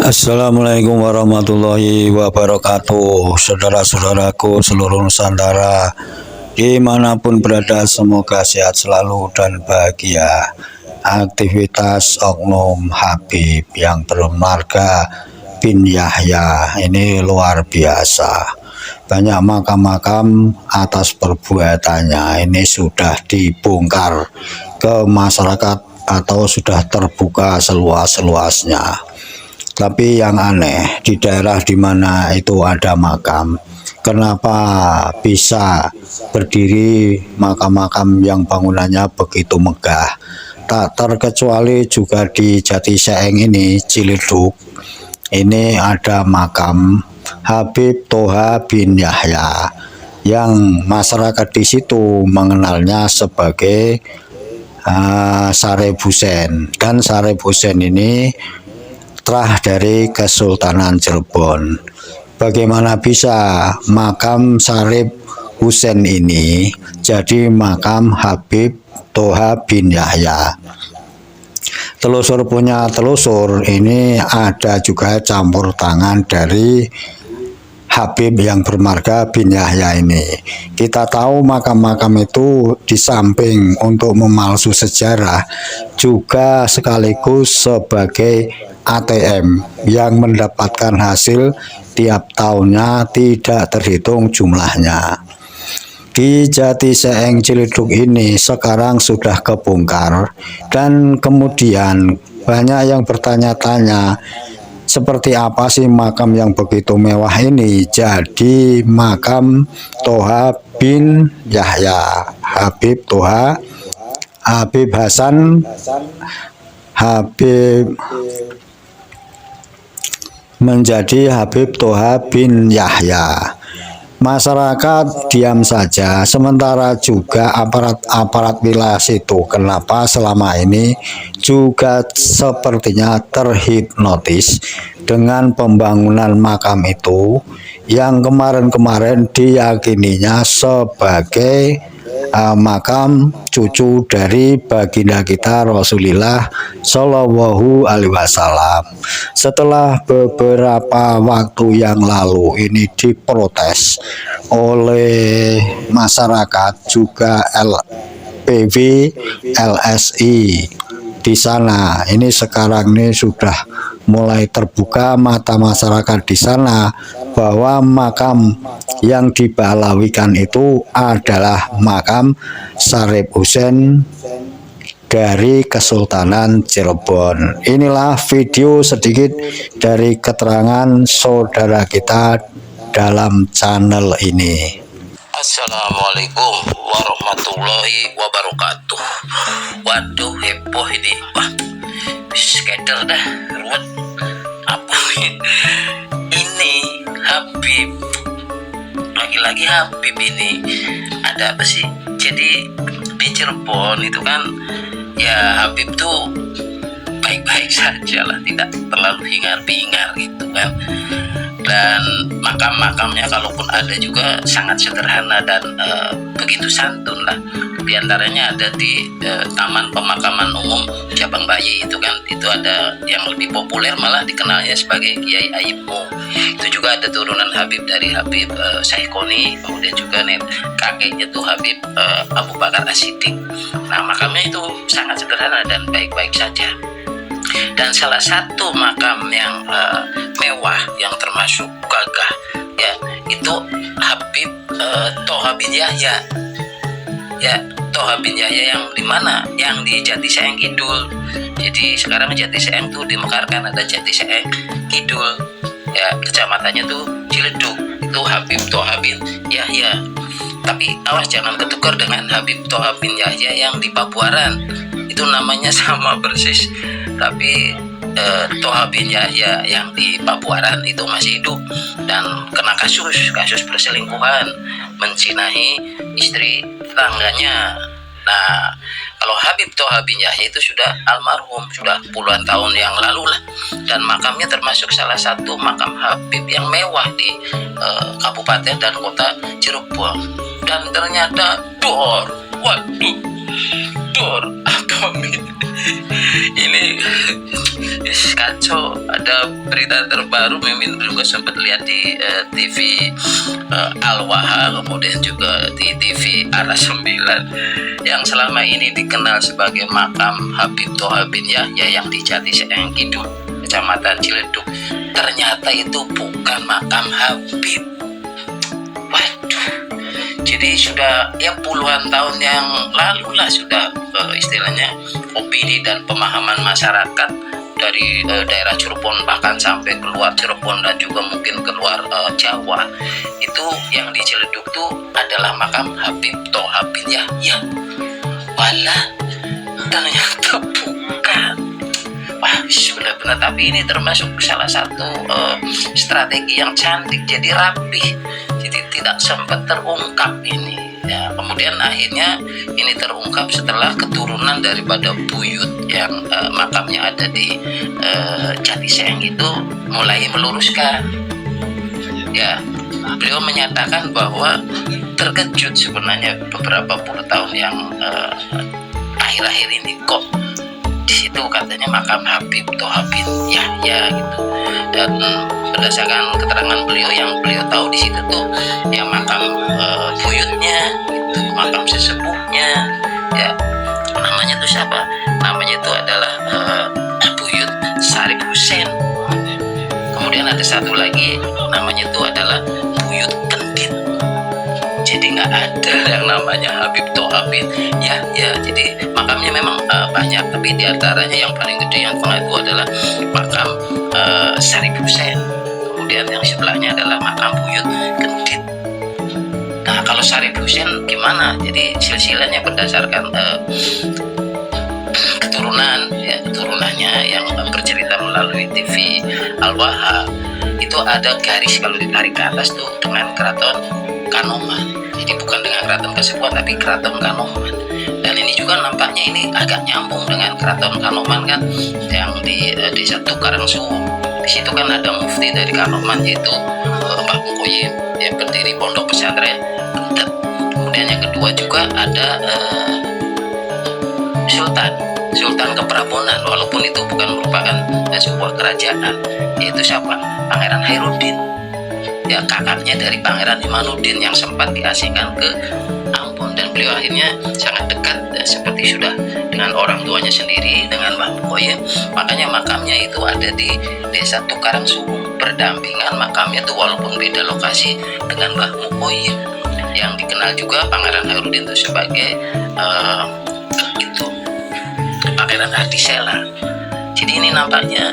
Assalamualaikum warahmatullahi wabarakatuh. Saudara-saudaraku seluruh Nusantara dimanapun berada, semoga sehat selalu dan bahagia. Aktivitas Oknum Habib yang bermarga bin Yahya ini luar biasa. Banyak makam-makam atas perbuatannya ini sudah dibongkar ke masyarakat atau sudah terbuka seluas-luasnya. Tapi yang aneh, di daerah di mana itu ada makam, kenapa bisa berdiri makam-makam yang bangunannya begitu megah? Tak terkecuali juga di Jatiseeng ini, Ciledug, ini ada makam Habib Toha bin Yahya yang masyarakat di situ mengenalnya sebagai Sareb Hussein, dan Sareb Hussein ini terah dari Kesultanan Cirebon. Bagaimana bisa makam Sareb Hussein ini jadi makam Habib Toha bin Yahya? Telusur punya telusur, ini ada juga campur tangan dari Habib yang bermarga bin Yahya ini. Kita tahu makam-makam itu di samping untuk memalsu sejarah, juga sekaligus sebagai ATM yang mendapatkan hasil tiap tahunnya tidak terhitung jumlahnya. Di Jatiseeng Ciledug ini sekarang sudah kebongkar, dan kemudian banyak yang bertanya-tanya, seperti apa sih makam yang begitu mewah ini jadi makam Toha bin Yahya, Habib Toha, Habib Hasan, Habib menjadi Habib Toha bin Yahya. Masyarakat diam saja, sementara juga aparat wilayah situ kenapa selama ini juga sepertinya terhipnotis dengan pembangunan makam itu yang kemarin-kemarin diyakininya sebagai makam cucu dari baginda kita Rasulullah Shallallahu Alaihi Wasallam. Setelah beberapa waktu yang lalu ini diprotes oleh masyarakat, juga LPV, LSI di sana. Ini sekarang ini sudah mulai terbuka mata masyarakat di sana bahwa makam yang dibalawikan itu adalah makam Sareb Hussein dari Kesultanan Cirebon. Inilah video sedikit dari keterangan saudara kita dalam channel ini. Assalamualaikum warahmatullahi wabarakatuh. Waduh, heboh ini. Wah, skedar dah, ruwet. Apa ini? Habib, lagi-lagi Habib ini. Ada apa sih? Jadi di Cirebon itu kan, ya Habib tuh baik-baik saja lah, tidak terlalu hingar-bingar gitu kan. Dan makam-makamnya kalaupun ada juga sangat sederhana dan begitu santun lah. Di antaranya ada di Taman Pemakaman Umum Jabang Bayi itu kan, itu ada yang lebih populer malah dikenalnya sebagai Kiai Aibmu. Itu juga ada turunan Habib dari Habib Syaikoni, kemudian juga kakeknya tuh Habib Abu Bakar As-Siddiq. Nah, makamnya itu sangat sederhana dan baik-baik saja. Dan salah satu makam yang mewah yang termasuk gagah ya itu Habib Toha bin Yahya. Ya, Toha bin Yahya yang di mana? Yang di Jatiseeng Kidul. Jadi sekarang Jatiseeng tuh dimekarkan, ada Jatiseeng Kidul. Ya, kecamatannya tuh Ciledug. Itu Habib Toha bin Yahya. Tapi awas jangan ketukar dengan Habib Toha bin Yahya yang di Pabuaran. Itu namanya sama persis. Tapi Toha bin Yahya yang di Pabuaran itu masih hidup dan kena kasus perselingkuhan, menzinahi istri tetangganya. Nah, kalau Habib Toha bin Yahya itu sudah almarhum, sudah puluhan tahun yang lalu lah, dan makamnya termasuk salah satu makam Habib yang mewah di Kabupaten dan Kota Cirebon. dan ternyata dor. Waduh, dor apa ini kacau. Ada berita terbaru, Mimin juga sempat lihat di TV Al-Waha, kemudian juga di TV Aras 9, yang selama ini dikenal sebagai makam Habib Thoha bin Yahya yang di Jati Seeng Kidul, Kecamatan Ciledug. Ternyata itu bukan makam Habib. Waduh, jadi sudah ya puluhan tahun yang lalu lah sudah istilahnya opini dan pemahaman masyarakat dari daerah Cirebon bahkan sampai keluar Cirebon dan juga mungkin keluar Jawa, itu yang di Ciledug tuh adalah makam Habib Thoha bin Yahya. Walah, ternyata bukan. Wah, benar-benar. Tapi ini termasuk salah satu strategi yang cantik, jadi rapi, jadi tidak sempat terungkap ini ya. Kemudian akhirnya ini terungkap setelah keturunan daripada buyut yang makamnya ada di Jati Seeng itu mulai meluruskan ya. Beliau menyatakan bahwa terkejut sebenarnya beberapa puluh tahun yang akhir-akhir ini kok di situ katanya makam Habib Thoha bin Yahya gitu. Dan berdasarkan keterangan beliau, yang beliau tahu di situ tuh ya makam buyutnya gitu, makam sesepuhnya ya. Namanya tuh siapa? Namanya itu adalah buyut Syarif Husein. Kemudian ada satu lagi namanya itu adalah buyut Kendit. Jadi nggak ada yang namanya Habib Thoha bin Yahya. Jadi makamnya memang banyak, tapi diantaranya yang paling gede yang tengah itu adalah makam Syarif Husein. Kemudian yang sebelahnya adalah makam buyut Kendit. Nah, kalau Syarif Husein gimana? Jadi silsilahnya berdasarkan keturunan ya, keturunannya yang bercerita melalui TV Al-Waha itu ada garis kalau ditarik ke atas tuh dengan keraton Kanoman. Jadi bukan dengan keraton Kasepuhan tapi keraton Kanoman. Dan ini juga nampaknya ini agak nyambung dengan keraton Kanoman kan, yang di Desa Tukarangsuwung. Di situ kan ada mufti dari Kanoman, yaitu Mbah Mukoyim, yang berdiri pondok pesantren Bentet. Kemudian yang kedua juga ada Sultan Keprabonan, walaupun itu bukan merupakan sebuah kerajaan, yaitu siapa? Pangeran Khairuddin, ya kakaknya dari Pangeran Imanuddin yang sempat diasingkan ke Ambon. Dan beliau akhirnya sangat dekat seperti sudah dengan orang tuanya sendiri, dengan Mbah Mukoyim. Makanya makamnya itu ada di Desa Tukarangsuwung, berdampingan makamnya itu walaupun beda lokasi dengan Mbah Mukoyim, yang dikenal juga Pangeran Khairuddin itu sebagai Pangeran Ardisela. Jadi ini nampaknya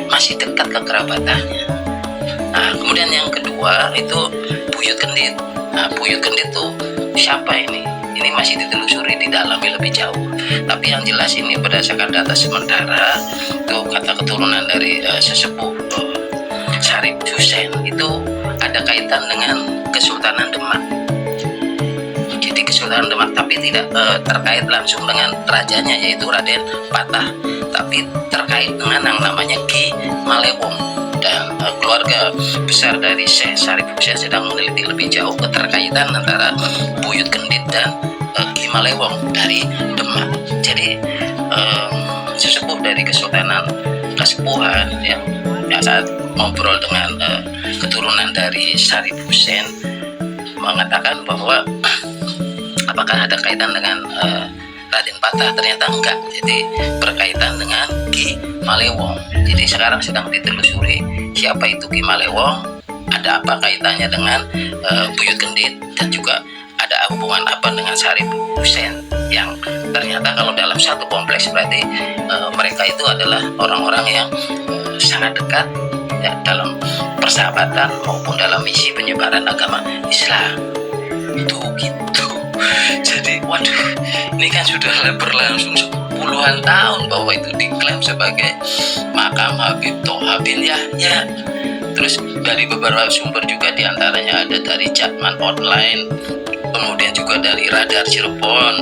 masih dekat kekerabatannya. Nah, kemudian yang kedua itu buyut Kendit. Nah, buyut Kendit tuh siapa ini? Ini masih ditelusuri, didalami lebih jauh. Tapi yang jelas ini berdasarkan data sementara, tuh kata keturunan dari sesepuh Syarif Husein itu ada kaitan dengan Kesultanan Demak. Jadi Kesultanan Demak, tapi tidak terkait langsung dengan rajanya yaitu Raden Patah, tapi terkait dengan yang namanya Ki Malewong. Dan keluarga besar dari Syekh Syarif Husein sedang meneliti lebih jauh keterkaitan antara buyut Kendit dan Ki Malewong dari Demak. Jadi sesepuh dari Kesultanan Kasepuhan yang saat ngobrol dengan keturunan dari Syarif Husein mengatakan bahwa apakah ada kaitan dengan Raden Patah? Ternyata enggak. Jadi berkaitan dengan Ki Malewong. Jadi sekarang sedang ditelusuri siapa itu Ki Malewong, ada apa kaitannya dengan buyut Kendit, dan juga ada hubungan apa dengan Syarif Husein, yang ternyata kalau dalam satu kompleks berarti mereka itu adalah orang-orang yang sangat dekat ya, dalam persahabatan maupun dalam misi penyebaran agama Islam. Itu gitu. Jadi waduh, ini kan sudah berlangsung puluhan tahun bahwa itu diklaim sebagai makam Habib Thoha bin Yahya. Terus dari beberapa sumber juga diantaranya ada dari Jatman Online, kemudian juga dari Radar Cirebon,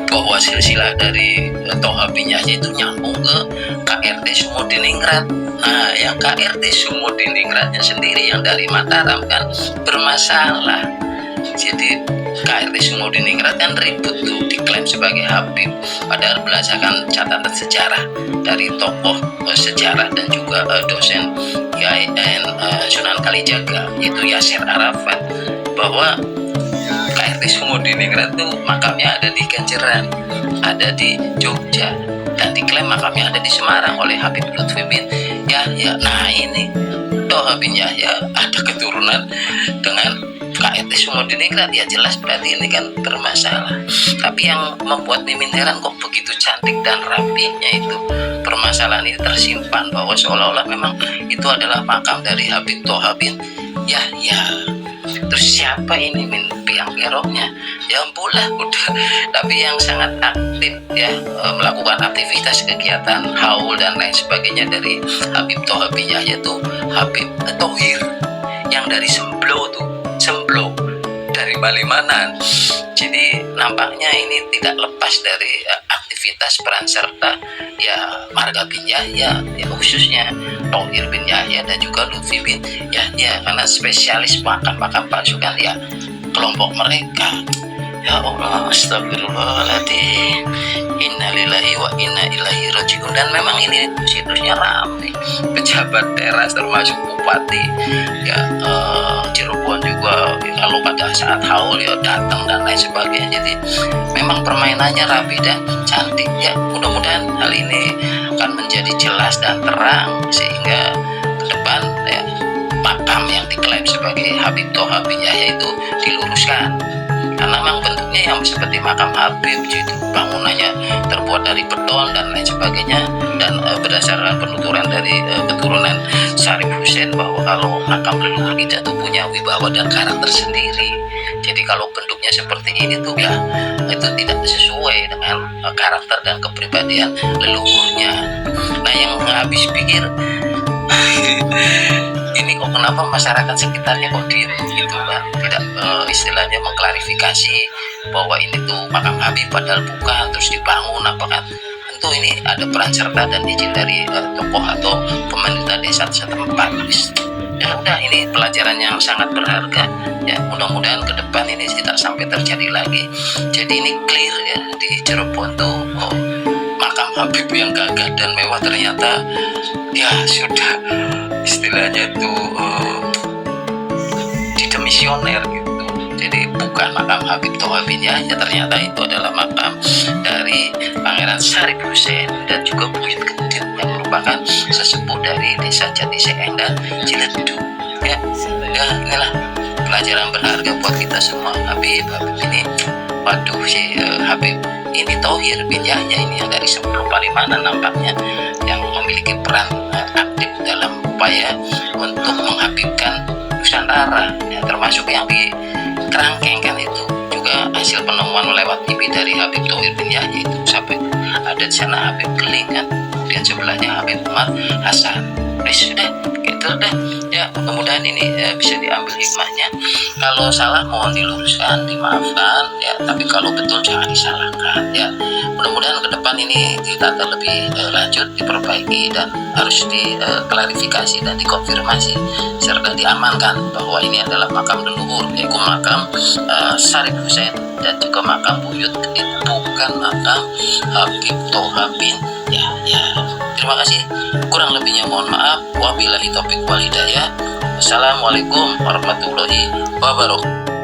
bahwa silsilah dari Toha bin Yahya itu nyambung ke KRT Sumodiningrat. Nah, yang KRT Sumodiningratnya sendiri yang dari Mataram kan bermasalah. Jadi KRT Sumodiningrat kan ribut tuh, diklaim sebagai Habib, padahal berdasarkan catatan sejarah dari tokoh sejarah dan juga dosen IAIN Sunan Kalijaga, yaitu Yasir Arafat, bahwa KRT Sumodiningrat itu makamnya ada di Kenjeran, ada di Jogja, dan diklaim makamnya ada di Semarang oleh Habib Lutfi bin Yahya. Nah, ini Toha bin Yahya ada keturunan dengan KRT Sumodiningrat, ya jelas berarti ini kan bermasalah. Tapi yang membuat Mimin heran, kok begitu cantik dan rapinya itu permasalahan ini tersimpan, bahwa seolah-olah memang itu adalah makam dari Habib Toha bin Yahya. Terus siapa ini piang keroknya? Ya ampullah udah. Tapi yang sangat aktif ya melakukan aktivitas kegiatan haul dan lain sebagainya dari Habib Toha bin Yahya itu Habib Thohir yang dari Semblo tuh, Semblo dari Palimanan. Jadi nampaknya ini tidak lepas dari aktivitas peran serta ya Marga bin Yahya, ya khususnya Thohir bin Yahya dan juga Lutfi bin Yahya, karena spesialis makam-makam palsu kan ya kelompok mereka. Ya Allah, astagfirullahaladzim, innalillahi wa inna ilaihi rajiun. Dan memang ini situsnya ramai, pejabat daerah termasuk bupati ya Cirebon juga kalau pada saat haul ya datang dan lain sebagainya. Jadi memang permainannya rapi dan cantik ya. Mudah-mudahan hal ini akan menjadi jelas dan terang sehingga ke depan ya makam yang diklaim sebagai Habib Toha bin Yahya itu diluruskan, karena memang bentuknya yang seperti makam Habib, itu bangunannya terbuat dari beton dan lain sebagainya, dan berdasarkan penuturan dari keturunan Syarif Hussein bahwa kalau makam leluhur kita tuh punya wibawa dan karakter sendiri. Jadi kalau bentuknya seperti ini tuh ya itu tidak sesuai dengan karakter dan kepribadian leluhurnya. Nah, yang habis pikir ini kok kenapa masyarakat sekitarnya kok diem gitu kan, tidak istilahnya mengklarifikasi bahwa ini tuh makam Habib padahal bukan, terus dibangun apa kan. Tentu ini ada peran serta dan izin dari tokoh atau pemerintah desa setempat. Ya udah, ini pelajaran yang sangat berharga ya, mudah-mudahan ke depan ini tidak sampai terjadi lagi. Jadi ini clear ya, di Cirebon tuh makam Habib yang gagah dan mewah ternyata ya sudah istilahnya itu didemisioner gitu. Jadi bukan makam Habib Toha bin Yahya, ternyata itu adalah makam dari Pangeran Syarif Hussein dan juga Buyut Gendit yang merupakan sesepuh dari desa Jatiseeng dan Ciledug ya. Ya inilah pelajaran berharga buat kita semua. Habib ini waduh si Habib ini Thohir bin Yahya ini yang dari sebelum Palimanan nampaknya yang memiliki peran aktif dalam upaya untuk menghabibkan Nusantara ya, termasuk yang di Kerangkeng kan itu juga hasil penemuan lewat mimpi dari Habib Thohir bin Yahya itu, sampai ada di sana Habib Keling kan, kemudian sebelahnya Habib Umar Hasan. Sudah gitu dah ya, mudah-mudahan ini bisa diambil hikmahnya. Kalau salah mohon diluruskan, dimaafkan ya, tapi kalau betul jangan disalahkan ya. Mudah-mudahan ke depan ini ditata lebih lanjut, diperbaiki dan harus diklarifikasi dan dikonfirmasi serta diamankan bahwa ini adalah makam leluhur, yaitu makam Syarif Hussein dan juga makam Buyut Gendit, bukan makam Habib Toha bin Yahya. Terima kasih, kurang lebihnya mohon maaf. Wabillahi taufiq wal hidayah. Wassalamualaikum warahmatullahi wabarakatuh.